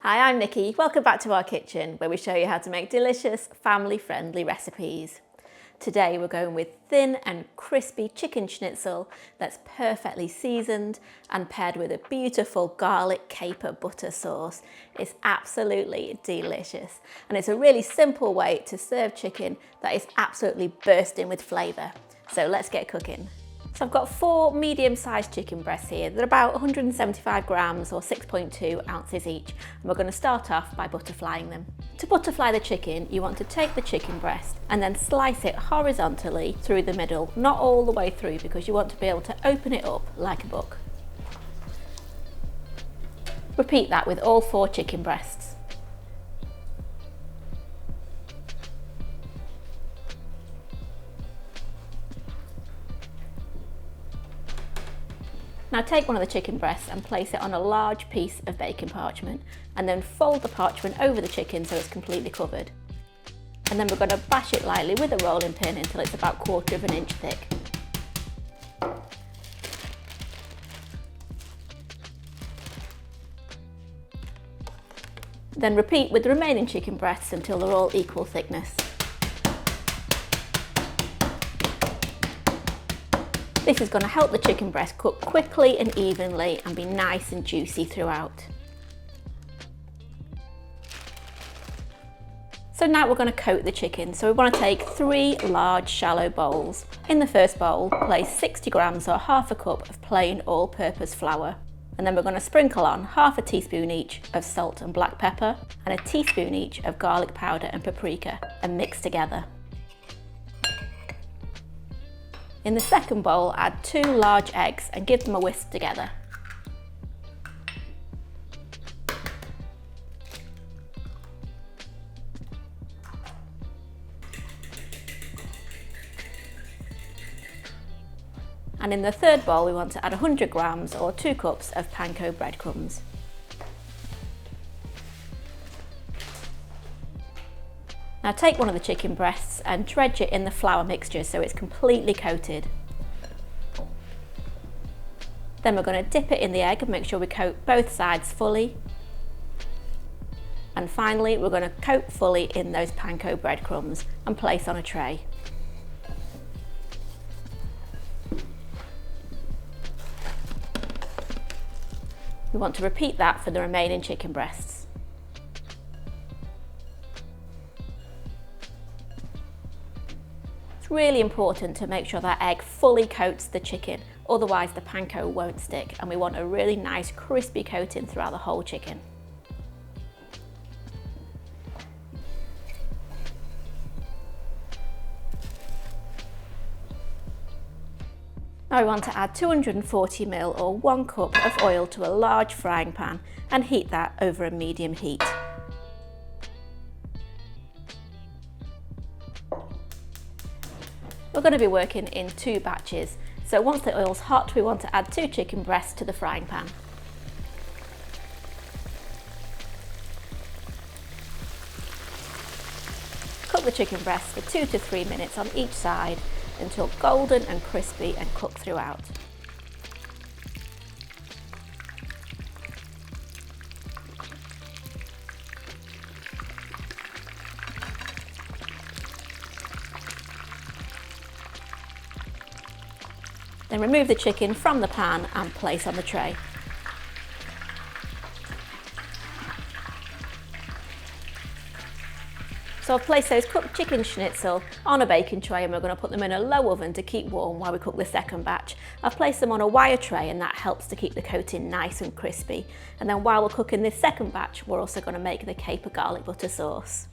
Hi, I'm Nikki. Welcome back to our kitchen where we show you how to make delicious, family-friendly recipes. Today we're going with thin and crispy chicken schnitzel that's perfectly seasoned and paired with a beautiful garlic caper butter sauce. It's absolutely delicious, and it's a really simple way to serve chicken that is absolutely bursting with flavour. So let's get cooking. So I've got 4 medium-sized chicken breasts here. They're about 175 grams or 6.2 ounces each. And we're going to start off by butterflying them. To butterfly the chicken, you want to take the chicken breast and then slice it horizontally through the middle, not all the way through, because you want to be able to open it up like a book. Repeat that with all 4 chicken breasts. Now take one of the chicken breasts and place it on a large piece of baking parchment, and then fold the parchment over the chicken so it's completely covered. And then we're going to bash it lightly with a rolling pin until it's about 1/4 inch thick. Then repeat with the remaining chicken breasts until they're all equal thickness. This is going to help the chicken breast cook quickly and evenly and be nice and juicy throughout. So now we're going to coat the chicken. So we want to take 3 large shallow bowls. In the first bowl, place 60 grams or 1/2 cup of plain all-purpose flour. And then we're going to sprinkle on 1/2 teaspoon each of salt and black pepper and 1 teaspoon each of garlic powder and paprika, and mix together. In the second bowl, add 2 large eggs and give them a whisk together. And in the third bowl, we want to add 100 grams or 2 cups of panko breadcrumbs. Now take one of the chicken breasts and dredge it in the flour mixture so it's completely coated. Then we're going to dip it in the egg and make sure we coat both sides fully. And finally, we're going to coat fully in those panko breadcrumbs and place on a tray. We want to repeat that for the remaining chicken breasts. Really important to make sure that egg fully coats the chicken, otherwise the panko won't stick, and we want a really nice crispy coating throughout the whole chicken. Now we want to add 240 ml or 1 cup of oil to a large frying pan and heat that over a medium heat. We're going to be working in 2 batches, so once the oil's hot we want to add 2 chicken breasts to the frying pan. Cook the chicken breasts for 2 to 3 minutes on each side until golden and crispy and cook throughout. Then remove the chicken from the pan and place on the tray. So I've placed those cooked chicken schnitzel on a baking tray, and we're going to put them in a low oven to keep warm while we cook the second batch. I've placed them on a wire tray, and that helps to keep the coating nice and crispy. And then while we're cooking this second batch, we're also going to make the caper garlic butter sauce.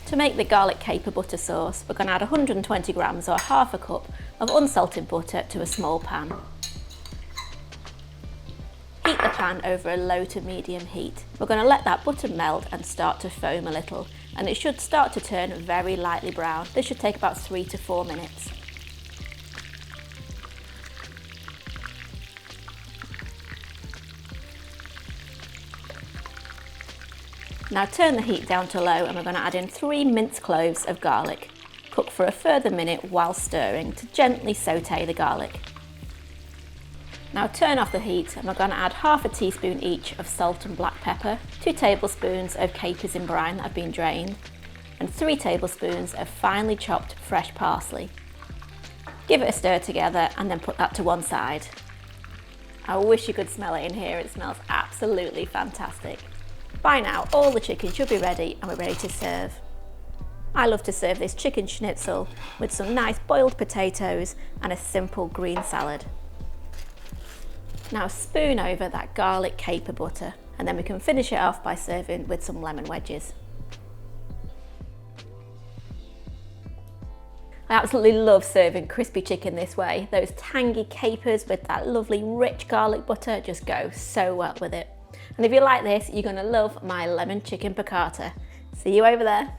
To make the garlic caper butter sauce, we're going to add 120 grams or 1/2 cup of unsalted butter to a small pan. Heat the pan over a low to medium heat. We're going to let that butter melt and start to foam a little, and it should start to turn very lightly brown. This should take about 3 to 4 minutes. Now turn the heat down to low and we're going to add in 3 minced cloves of garlic. Cook for a further minute while stirring to gently saute the garlic. Now turn off the heat and we're going to add half a teaspoon each of salt and black pepper, 2 tablespoons of capers in brine that have been drained, and 3 tablespoons of finely chopped fresh parsley. Give it a stir together and then put that to one side. I wish you could smell it in here, it smells absolutely fantastic. By now all the chicken should be ready and we're ready to serve. I love to serve this chicken schnitzel with some nice boiled potatoes and a simple green salad. Now spoon over that garlic caper butter and then we can finish it off by serving with some lemon wedges. I absolutely love serving crispy chicken this way. Those tangy capers with that lovely rich garlic butter just go so well with it. And if you like this, you're going to love my lemon chicken piccata. See you over there.